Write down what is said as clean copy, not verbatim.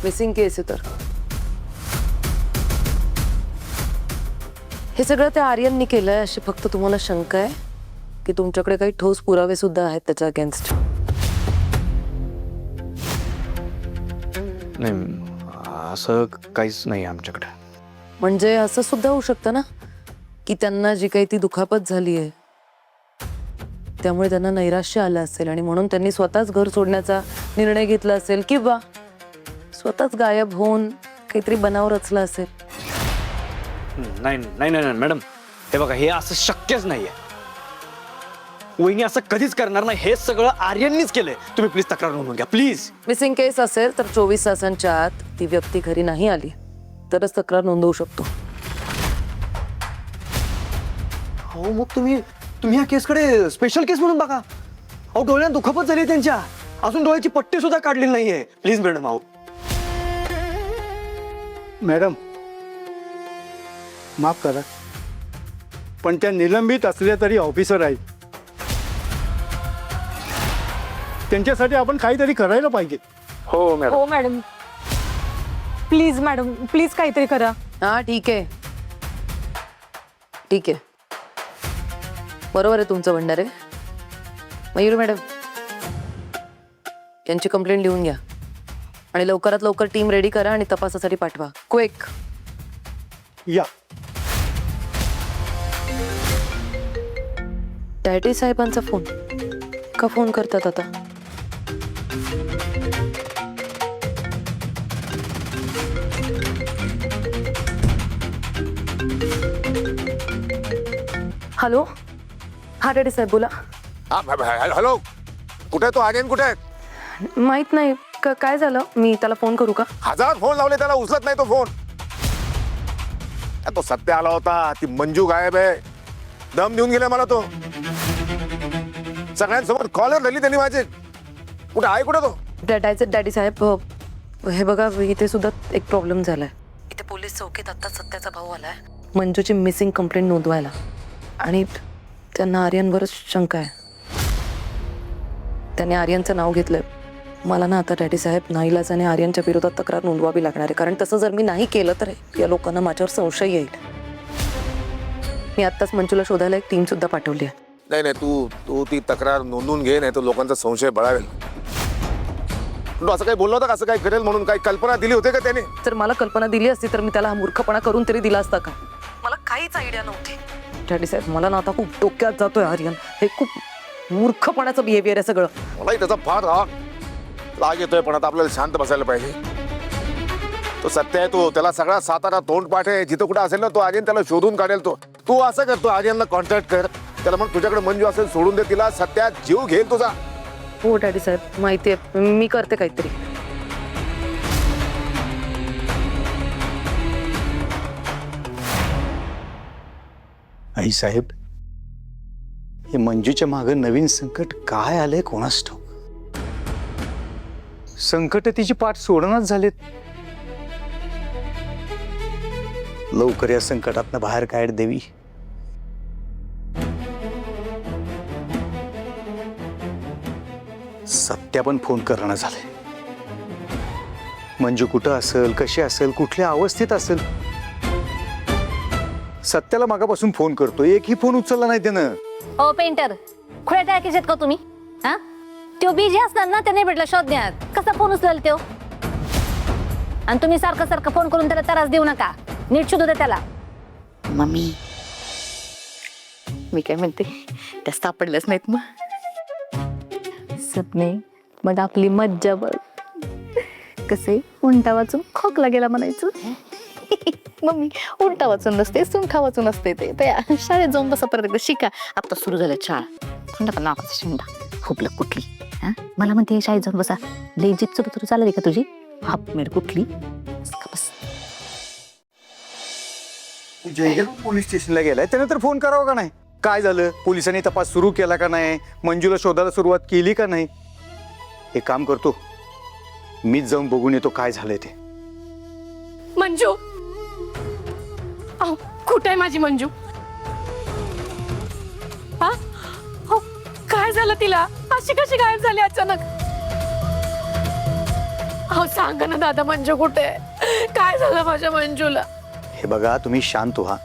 Missing केस आहे तर हे सगळं त्या आर्यननी केलंय अशी फक्त तुम्हाला शंका आहे की तुमच्याकडे काही ठोस पुरावे सुद्धा आहेत त्याच्या अगेन्स्ट? नाही असं काहीच नाही आमच्याकडे. म्हणजे असं सुद्धा होऊ शकतं ना की त्यांना जी काही ती दुखापत झाली आहे त्यामुळे त्यांना नैराश्य आलं असेल आणि म्हणून त्यांनी स्वतःच घर सोडण्याचा निर्णय घेतला असेल किंवा स्वतःच गायब होऊन काहीतरी बनाव रचला असेल. नाही नाही नाही मॅडम, हे बघा हे असं शक्यच नाहीये. वहिनी असं कधीच करणार नाही. हे सगळं आर्यननीच केलंय. तुम्ही प्लीज तक्रार नोंदवून घ्या प्लीज. मिसिंग केस असेल तर 24 तासांच्या आत ती व्यक्ती घरी नाही आली तरच तक्रार नोंदवू शकतो. हो मग तुम्ही ह्या केसकडे स्पेशल केस म्हणून बघा. अहो डोळ्यात दुखापत झाली त्यांच्या, अजून डोळ्याची पट्टी सुद्धा काढलेली नाहीये. Please madam. अहो मॅडम माफ करा, पण त्या निलंबित असल्या तरी ऑफिसर आहेत. त्यांच्यासाठी आपण काहीतरी करायला पाहिजे. हो मॅडम. हो मॅडम, प्लीज मॅडम, प्लीज काहीतरी करा. हा ठीक आहे ठीक आहे, बरोबर आहे तुमचं भंडारे. मयूर मॅडम यांची कंप्लेंट लिहून घ्या आणि लवकरात लवकर टीम रेडी करा आणि तपासासाठी पाठवा. क्विक. या डॅडी साहेबांचा फोन का फोन करतात आता? हॅलो, हा डॅडी साहेब बोला. हॅलो, कुठे तो आर्यन कुठे आहे? माहित नाही काय झालं, मी त्याला फोन करू का? 1000 फोन लावले त्याला उचलत नाही तो फोन. तो सत्य आला होता, ती मंजू गायब आहे. दम देऊन गेला मला तो. सगळ्यांसोबत कॉलर धरली त्यांनी माझे. कुठे आहे कुठे तो? डॅडी साहेब हे बघा, इथे सुद्धा एक प्रॉब्लेम झालाय. इथे पोलीस चौकीत आता सत्याचा भाऊ आलाय मंजूची मिसिंग कंप्लेंट नोंदवायला आणि त्यांना आर्यनवरच शंका आहे. त्याने आर्यनचं नाव घेतलंय. मला ना आता डॅडी साहेब नाईलाजाने आर्यनच्या विरोधात तक्रार नोंदवावी लागणार आहे, कारण तसं जर मी नाही केलं तर या लोकांना माझ्यावर संशय येईल. मी आत्ताच मंजूला शोधायला एक टीम सुद्धा पाठवली आहे. नाही नाही, तू ती तक्रार नोंदवून घे, नाही तर लोकांचा संशय बळावेल. तू असं काही बोललो होता का, असं काही करेल म्हणून? काही कल्पना दिली होती का त्याने? जर मला कल्पना दिली असती तर मी त्याला हा मूर्खपणा करून तरी दिला असता का? मला काहीच आयडिया नव्हती. डॅडी साहेब मला ना आता खूप डोक्यात जातोय आर्यन. हे खूप मूर्खपणाचं बिहेवियर आहे सगळं. मलाही त्याचा फार राग येतोय, पण आता आपल्याला शांत बसायला पाहिजे. तो सत्य आहे, तो त्याला सगळा सातारा तोंडपाठ आहे. जिथं कुठं असेल ना तो आर्यन त्याला शोधून काढेल. तू असं करतो, आर्यनला कॉन्टॅक्ट कर, त्याला मग तुझ्याकडे मंजू असेल सोडून दे तिला. सत्यात जीव घेईल तुझा. हो डॅडी साहेब, माहिती आहे, मी करते काहीतरी. आई साहेब, हे मंजूच्या मागे नवीन संकट काय आलंय कोणास ठाऊक. संकट तिची पाठ सोडणच झालेत. लवकर या संकटातनं बाहेर काढ देवी. सत्या पण फोन करणं झालंय. मंजू कुठं असेल, कशी असेल, कुठल्या अवस्थेत असेल. सत्याला मागापासून फोन करतो, एकही फोन उचलला नाही त्यानं. ओ पेंटर, खुल्या टाकीत का तुम्ही? हा, तो बिझी असणार ना, त्याने भेटला शोधण्यात. कसा फोन उचलेल तो? आणि तुम्ही सारखं सारखं फोन करून त्याला त्रास देऊ नका. नीट शोधू दे त्याला. मम्मी, मी काय म्हणते, त्या सापडल्याच नाहीत मग. सपने, मग आपली मज्जा बघ. कसे उंटा वाचून खोकला गेला म्हणायचं. मम्मी, उलटा वाचून नसते, सुंठा वाचून असते. ते शाळेत जाऊन बसा, परत एकदा शिका. आता सुरू झालं शाळा. थंडा का नाकाचा शेंडा खोपलं कुठली. हा, मला म्हणते शाळेत जाऊन बसा. लई जीप सुरू चालली का तुझी? हाप मेर कुठली. बस. जयगल पोलीस स्टेशनला गेलाय, त्याने तर फोन करावा का नाही? काय झालं, पोलिसांनी तपास सुरू केला का नाही, मंजूला शोधायला सुरुवात केली का नाही? हे काम करतो, मीच जाऊन बघून येतो काय झालंय ते. मंजू, कुठे आहे माझी मंजू? हा, हो, काय झालं तिला? अशी कशी गायब झाली अचानक? सांगा ना दादा, मंजू कुठे आहे? काय झालं माझ्या मंजूला? हे बघा तुम्ही शांत व्हा.